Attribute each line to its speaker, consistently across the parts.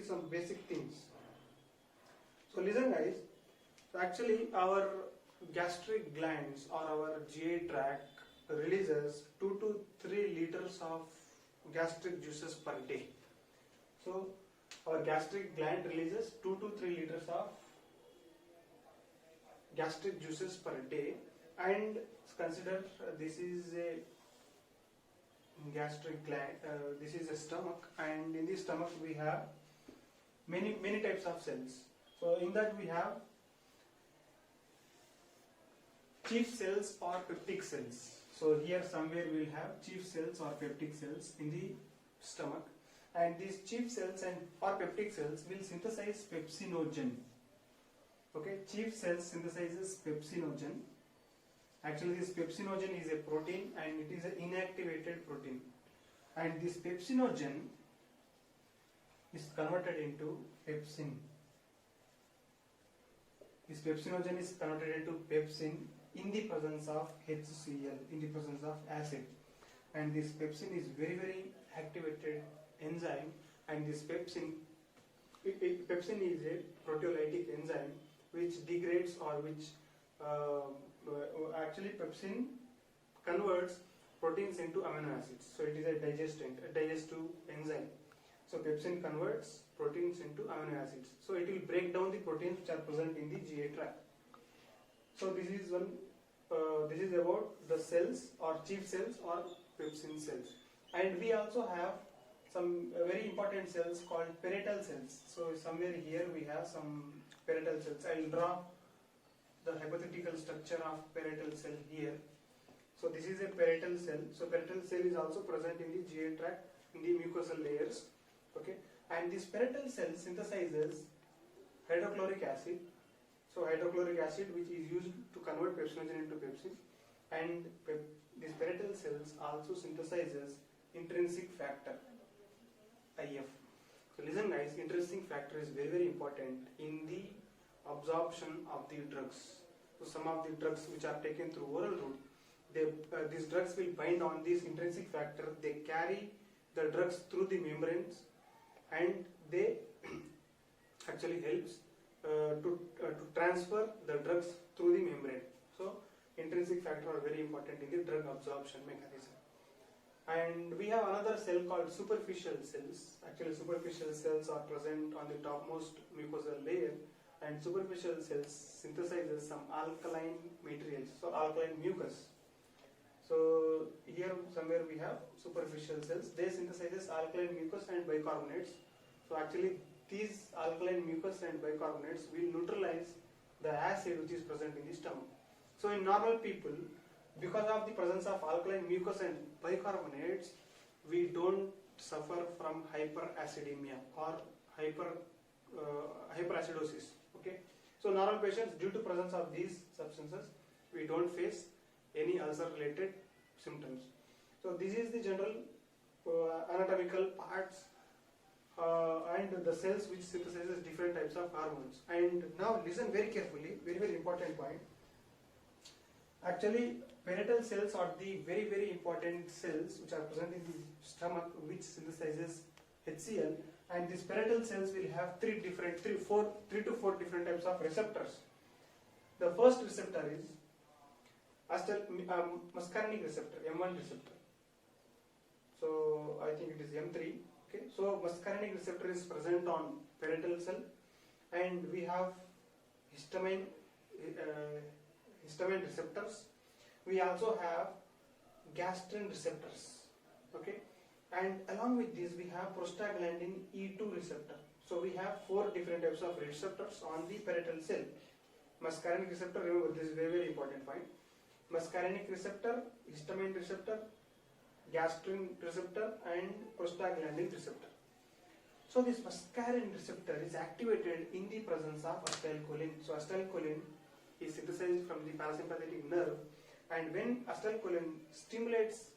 Speaker 1: some basic things. So listen guys, so actually our gastric glands or our GI tract releases 2 to 3 liters of gastric juices per day. So our gastric gland releases 2 to 3 liters of gastric juices per day, and consider this is a gastric gland, this is a stomach, and in the stomach we have many types of cells. So in that we have chief cells or peptic cells. So here somewhere we will have chief cells or peptic cells in the stomach, and these chief cells and or peptic cells will synthesize pepsinogen. Okay, chief cells synthesizes pepsinogen. Actually this pepsinogen is a protein and it is an inactivated protein, and this pepsinogen is converted into pepsin. This pepsinogen is converted into pepsin in the presence of HCl, in the presence of acid, and this pepsin is very activated enzyme, and this pepsin is a proteolytic enzyme which degrades or which actually pepsin converts proteins into amino acids. So it is a digestive enzyme. So pepsin converts proteins into amino acids. So it will break down the proteins which are present in the GI tract. So this is one. This is about the cells or chief cells or pepsin cells, and we also have some very important cells called parietal cells. So somewhere here we have some parietal cells. I will draw the hypothetical structure of parietal cell here. So this is a parietal cell. So parietal cell is also present in the GI tract in the mucosal layers. Okay, and this parietal cell synthesizes hydrochloric acid. So hydrochloric acid which is used to convert pepsinogen into pepsin, and these parietal cells also synthesizes intrinsic factor IF. So listen guys, intrinsic factor is very important in the absorption of the drugs. So some of the drugs which are taken through oral route, these drugs will bind on this intrinsic factor. They carry the drugs through the membranes, and they actually helps to transfer the drugs through the membrane. So intrinsic factor are very important in the drug absorption mechanism. And we have another cell called superficial cells. Actually superficial cells are present on the topmost mucosal layer, and superficial cells synthesizes some alkaline materials, so alkaline mucus. So here somewhere we have superficial cells. They synthesizes alkaline mucus and bicarbonates. So actually these alkaline mucus and bicarbonates will neutralize the acid which is present in the stomach. So in normal people, because of the presence of alkaline mucus and bicarbonates, we don't suffer from hyperacidemia or hyperacidosis. Okay, so normal patients, due to presence of these substances, we don't face any ulcer related symptoms. So this is the general anatomical parts and the cells which synthesizes different types of hormones. And now listen very carefully, very important point. Actually parietal cells are the very important cells which are present in the stomach, which synthesizes HCl, and these parietal cells will have 3 to 4 different types of receptors. The first receptor is muscarinic receptor, M1 receptor. So I think it is M3. Okay, so muscarinic receptor is present on parietal cell, and we have histamine receptors. We also have gastrin receptors. Okay, and along with this we have prostaglandin E2 receptor. So we have 4 different types of receptors on the parietal cell. Muscarinic receptor, remember this is very important point. Muscarinic receptor, histamine receptor, gastrin receptor, and prostaglandin receptor. So this muscarinic receptor is activated in the presence of acetylcholine. So acetylcholine is synthesized from the parasympathetic nerve, and when acetylcholine stimulates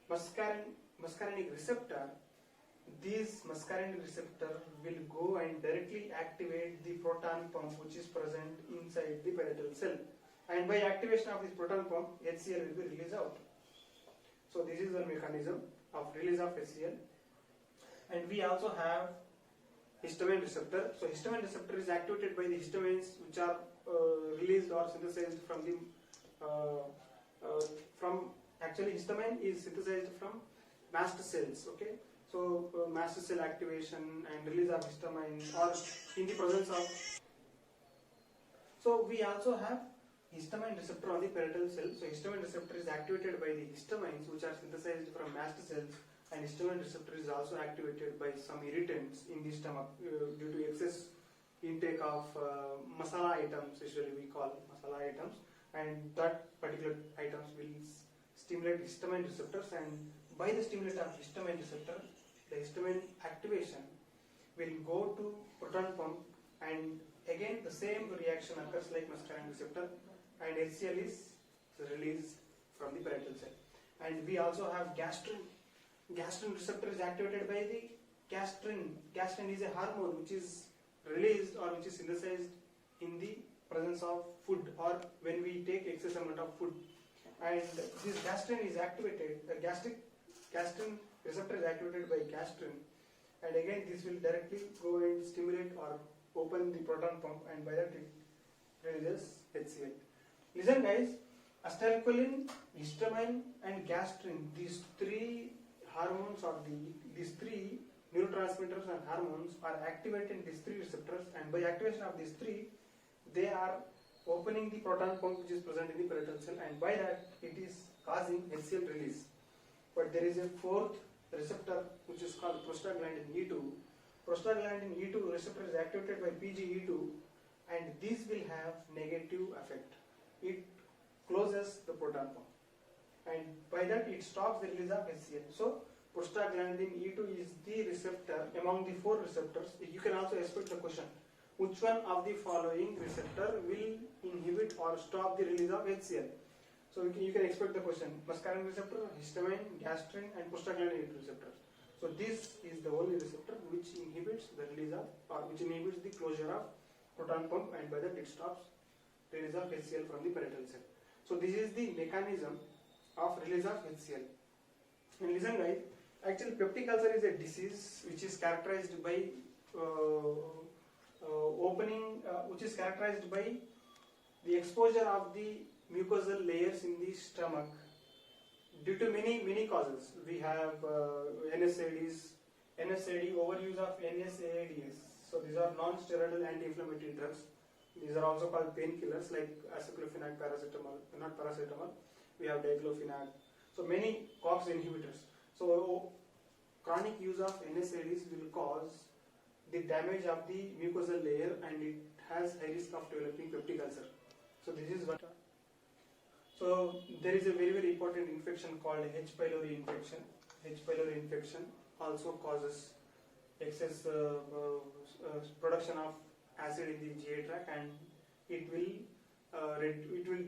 Speaker 1: muscarinic receptor, this muscarinic receptor will go and directly activate the proton pump which is present inside the parietal cell, and by activation of this proton pump, HCl will be released out. So this is the mechanism of release of HCl. And we also have histamine receptor. So histamine receptor is activated by the histamines which are released or synthesized from the actually histamine is synthesized from mast cells. Okay, so mast cell activation and release of histamine or in the presence of. So we also have histamine receptor on the parietal cell. So histamine receptor is activated by the histamines which are synthesized from mast cells, and histamine receptor is also activated by some irritants in the stomach due to excess intake of masala items, usually we call masala items, and that particular items will stimulate histamine receptors, and by the stimulation of histamine receptor, the histamine activation will go to proton pump, and again the same reaction occurs like muscarinic receptor, and HCl is released from the parietal cell. And we also have gastrin. Gastrin receptor is activated by the gastrin. Gastrin is a hormone which is released or which is synthesized in the presence of food or when we take excess amount of food. And this gastrin is activated, gastrin receptor is activated by gastrin, and again this will directly go and stimulate or open the proton pump, and by that it releases HCl. Listen guys, acetylcholine, histamine and gastrin, these three hormones or these three neurotransmitters and hormones are activated in these three receptors, and by activation of these three, they are opening the proton pump which is present in the parietal cell, and by that it is causing HCl release. But there is a fourth receptor which is called prostaglandin E2. Prostaglandin E2 receptor is activated by PGE2, and this will have negative effect. It closes the proton pump, and by that it stops the release of HCl. So prostaglandin E2 is the receptor among the four receptors. You can also expect the question, which one of the following receptor will inhibit or stop the release of HCl? So you can expect the question, muscarinic receptor, histamine, gastrin and prostaglandin E2 receptors. So this is the only receptor which inhibits the release of, or which inhibits the closure of proton pump, and by that it stops release of HCl from the parietal cell. So this is the mechanism of release of HCl. And listen guys, actually peptic ulcer is a disease which is characterized by which is characterized by the exposure of the mucosal layers in the stomach due to many causes. We have NSAIDs, overuse of NSAIDs. So these are non-steroidal anti-inflammatory drugs. These are also called painkillers like aceclofenac, paracetamol. We have diclofenac. So many COX inhibitors. So chronic use of NSAIDs will cause the damage of the mucosal layer, and it has high risk of developing peptic ulcer. So this is what. So there is a very important infection called H. pylori infection. H. pylori infection also causes excess production of acid in the GI tract, and it will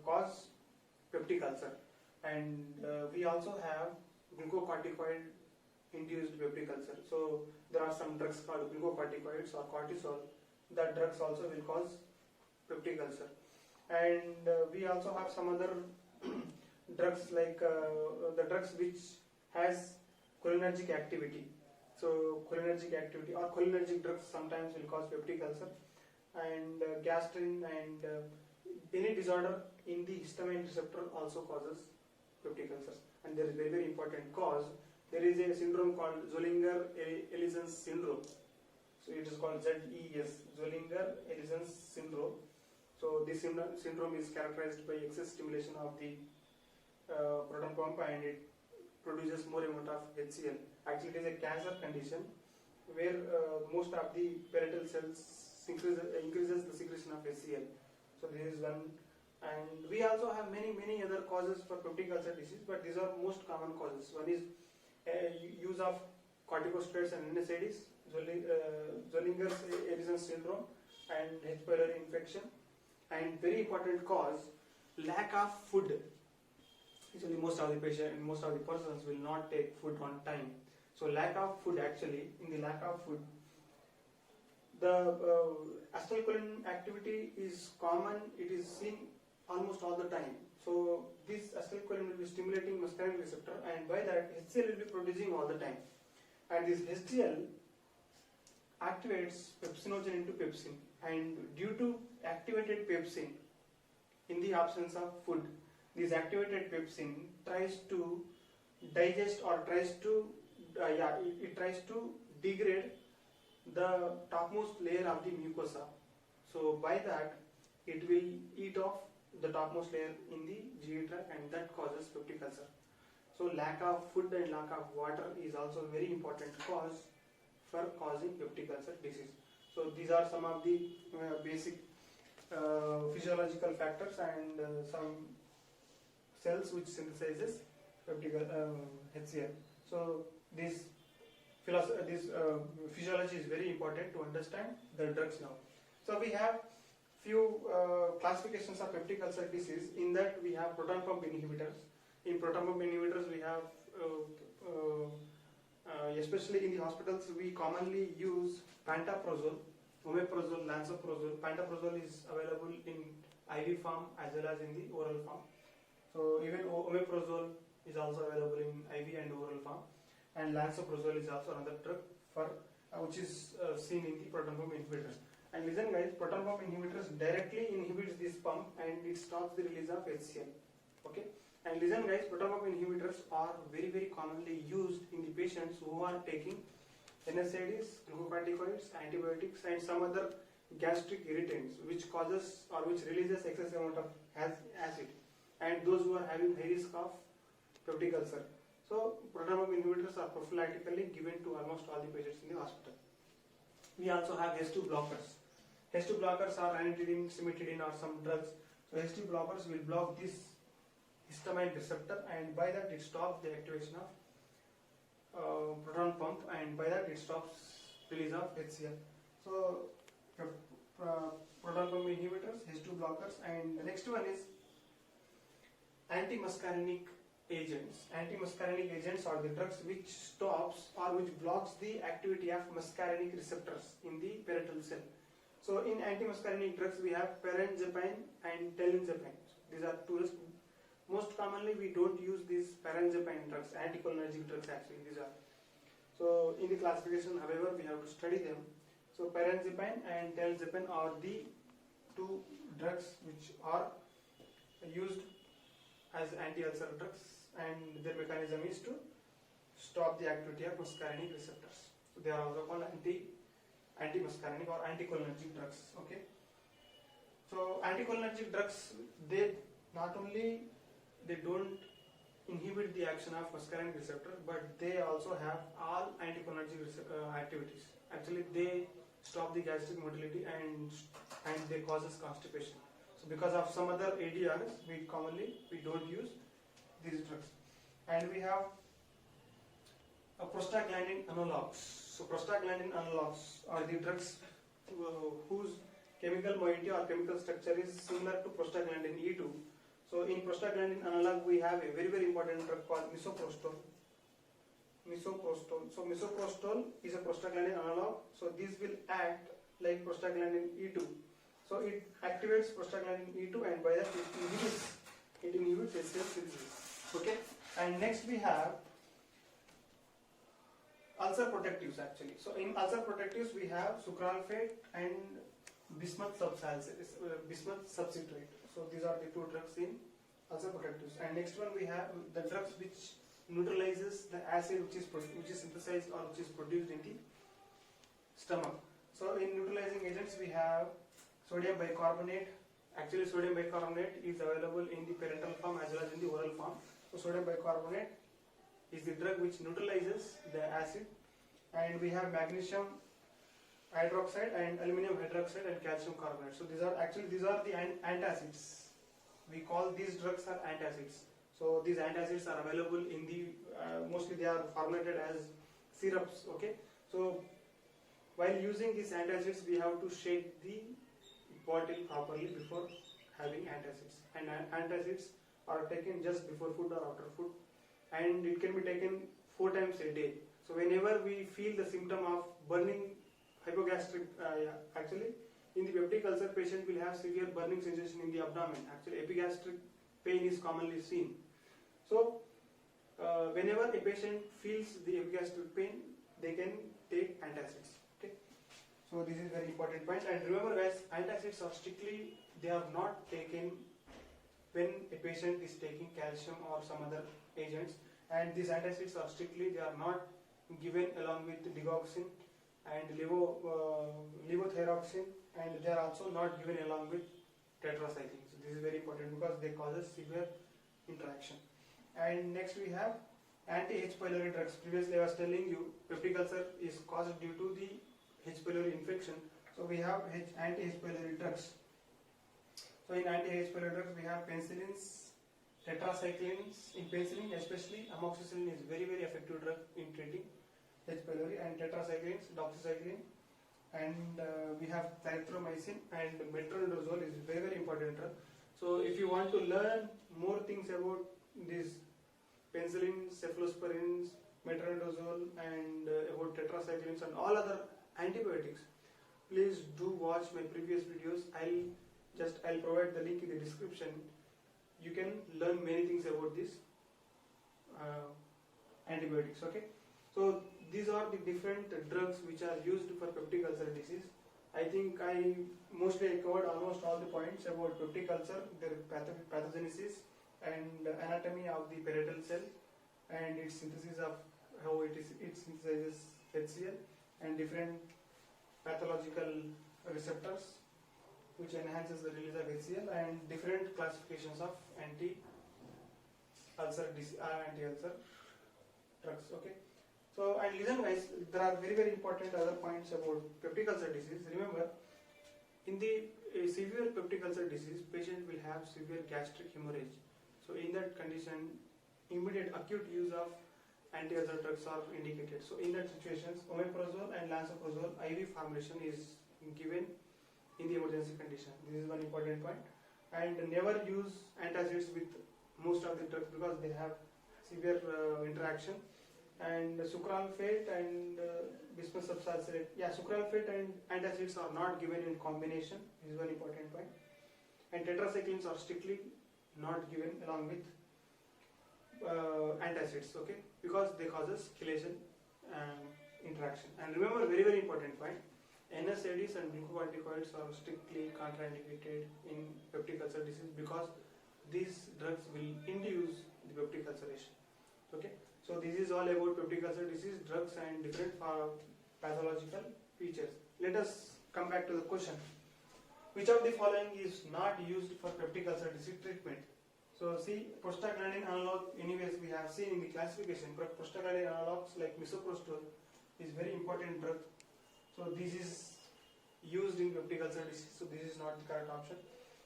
Speaker 1: cause peptic ulcer. And we also have glucocorticoid induced peptic ulcer. So there are some drugs called glucocorticoids or cortisol. That drugs also will cause peptic ulcer. And we also have some other drugs like the drugs which has cholinergic activity. So cholinergic activity or cholinergic drugs sometimes will cause peptic ulcer, and gastrin and any disorder in the histamine receptor also causes peptic ulcers. And there is very important cause. There is a syndrome called Zollinger-Ellison syndrome. So it is called ZES, Zollinger-Ellison syndrome. So this syndrome is characterized by excess stimulation of the proton pump, and it produces more amount of HCl. Actually, it is a cancer condition where most of the parietal cells increases the secretion of HCl. So this is one. And we also have many other causes for peptic ulcer disease, but these are most common causes. One is use of corticosteroids and NSAIDs, Zollinger-Ellison syndrome, and H. pylori infection. And very important cause, lack of food. Usually most of the persons will not take food on time. So lack of food, actually, in the lack of food, the acetylcholine activity is common. It is seen almost all the time. So this acetylcholine will be stimulating muscarinic receptor, and by that HCl will be producing all the time. And this HCl activates pepsinogen into pepsin, and due to activated pepsin in the absence of food, this activated pepsin tries to digest or tries to it tries to degrade the topmost layer of the mucosa. So by that it will eat off the topmost layer in the GI tract, and that causes peptic ulcer. So lack of food and lack of water is also a very important cause for causing peptic ulcer disease. So these are some of the basic physiological factors and some cells which synthesizes peptic HCl. So this physiology is very important to understand the drugs now. So we have few classifications of peptic ulcer disease. In that we have proton pump inhibitors. In proton pump inhibitors we have especially in the hospitals we commonly use pantoprazole, omeprazole, lansoprazole. Pantoprazole is available in IV form as well as in the oral form. So even omeprazole is also available in IV and oral form, and lansoprazole is also another drug for which is seen in the proton pump inhibitors. And listen guys, proton pump inhibitors directly inhibits this pump and it stops the release of HCl. Okay. And listen guys, proton pump inhibitors are very, very commonly used in the patients who are taking NSAIDs, glucocorticoids, antibiotics, and some other gastric irritants which causes or which releases excess amount of acid, and those who are having high risk of peptic ulcer. So proton pump inhibitors are prophylactically given to almost all the patients in the hospital. We also have H2 blockers. H2 blockers are ranitidine, cimetidine or some drugs. So H2 blockers will block this histamine receptor, and by that it stops the activation of proton pump, and by that it stops release of HCl. So proton pump inhibitors, H2 blockers, and the next one is antimuscarinic agents. Antimuscarinic agents are the drugs which stops or which blocks the activity of muscarinic receptors in the parietal cell. So in antimuscarinic drugs we have paranzepine and telanzepine. These are two. Most commonly we don't use these paranzepine drugs, anticholinergic drugs actually these are. So in the classification, however, we have to study them. So paranzepine and telanzepine are the two drugs which are used as anti-ulcer drugs, and their mechanism is to stop the activity of muscarinic receptors. So they are also called anti-muscarinic or anticholinergic drugs. Okay. So anticholinergic drugs, they not only they don't inhibit the action of muscarinic receptor, but they also have all anticholinergic activities. Actually, they stop the gastric motility and they causes constipation. So because of some other ADRs, we don't use these drugs. And we have prostaglandin analogs. So prostaglandin analogs are the drugs whose chemical moiety or chemical structure is similar to prostaglandin E2. So in prostaglandin analog we have a very, very important drug called misoprostol. So misoprostol is a prostaglandin analog. So this will act like prostaglandin E2. So it activates prostaglandin E2, and by that it inhibits HCl synthesis. Okay. And next we have ulcer protectives actually. So in ulcer protectives we have sucralfate and bismuth subcitrate. So these are the two drugs in ulcer protectives. And next one we have the drugs which neutralizes the acid which is synthesized or which is produced in the stomach. So in neutralizing agents we have sodium bicarbonate. Actually sodium bicarbonate is available in the parenteral form as well as in the oral form. So sodium bicarbonate is the drug which neutralizes the acid. And we have magnesium hydroxide and aluminum hydroxide and calcium carbonate. So these are the antacids. We call these drugs are antacids. So these antacids are available in the mostly they are formulated as syrups. Okay. So while using these antacids, we have to shake the bottle properly before having antacids. And antacids are taken just before food or after food, and it can be taken 4 times a day. So whenever we feel the symptom of burning hypogastric, actually in the peptic ulcer patient will have severe burning sensation in the abdomen. Actually epigastric pain is commonly seen. So whenever a patient feels the epigastric pain, they can take antacids. Okay. So this is very important point. And remember guys, antacids are strictly, they are not taken when a patient is taking calcium or some other agents, and these antacids are strictly, they are not given along with digoxin and levothyroxine, and they are also not given along with tetracycline. So this is very important because they causes severe interaction. And next we have anti-H. pylori drugs. Previously I was telling you peptic ulcer is caused due to the H. pylori infection. So we have anti-H. pylori drugs. So in anti-H. pylori drugs we have penicillins, tetracyclines. In penicillin especially, amoxicillin is very effective drug in treating H. pylori, and tetracyclines, doxycycline, and we have clarithromycin, and metronidazole is very important drug. So if you want to learn more things about these penicillin, cephalosporins, metronidazole, and about tetracyclines and all other antibiotics, please do watch my previous videos. I'll provide the link in the description. You can learn many things about these antibiotics. Okay, so these are the different drugs which are used for peptic ulcer disease. I think I covered almost all the points about peptic ulcer, their pathogenesis and anatomy of the parietal cell, and its synthesis of how it synthesizes HCl, and different pathological receptors which enhances the release of HCl, and different classifications of anti-ulcer drugs. Okay. So, and listen guys, there are very important other points about peptic ulcer disease. Remember, in the severe peptic ulcer disease, patient will have severe gastric hemorrhage. So in that condition, immediate acute use of anti-ulcer drugs are indicated. So in that situations, omeprazole and lansoprazole IV formulation is given in the emergency condition. This is one important point. And never use antacids with most of the drugs because they have severe interaction. And sucralfate and bismuth subsalicylate. Yeah, sucralfate and antacids are not given in combination. This is one important point. And tetracyclines are strictly not given along with antacids. Okay, because they causes chelation interaction. And remember, very important point. NSAIDs and glucocorticoids are strictly contraindicated in peptic ulcer disease because these drugs will induce the peptic ulceration. Okay. So this is all about peptic ulcer disease, drugs and different pathological features. Let us come back to the question. Which of the following is not used for peptic ulcer disease treatment? So see, prostaglandin analog, anyways we have seen in the classification, prostaglandin analogs like misoprostol is very important drug. So this is used in peptic ulcer disease, so this is not the correct option.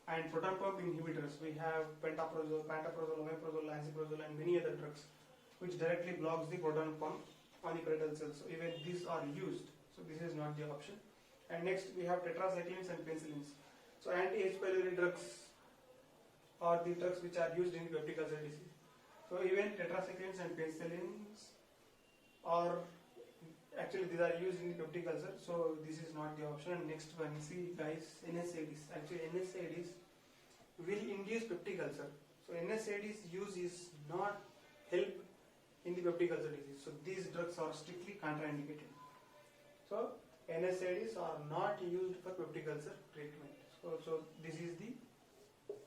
Speaker 1: And proton pump inhibitors, we have pantoprazole, omeprazole, lansoprazole and many other drugs which directly blocks the proton pump on the parietal cells. So even these are used. So this is not the option. And next we have tetracyclines and penicillins. So anti-H. pylori drugs are the drugs which are used in peptic ulcer disease. So even tetracyclines and penicillins are actually these are used in peptic ulcer. So this is not the option. And next one, see guys, NSAIDs. Actually NSAIDs will induce peptic ulcer. So NSAIDs use is not help in the peptic ulcer disease. So these drugs are strictly contraindicated. So NSAIDs are not used for peptic ulcer treatment. So this is the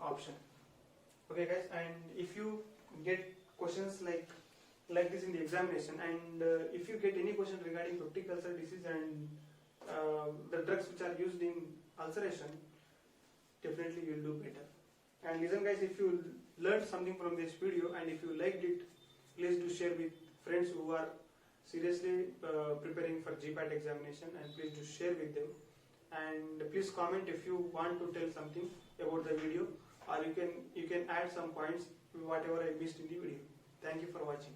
Speaker 1: option. Okay guys, and if you get questions like this in the examination, and if you get any question regarding peptic ulcer disease and the drugs which are used in ulceration, definitely you will do better. And listen guys, if you learned something from this video and if you liked it, please do share with friends who are seriously preparing for GPAT examination, and please do share with them. And please comment if you want to tell something about the video, or you can add some points whatever I missed in the video. Thank you for watching.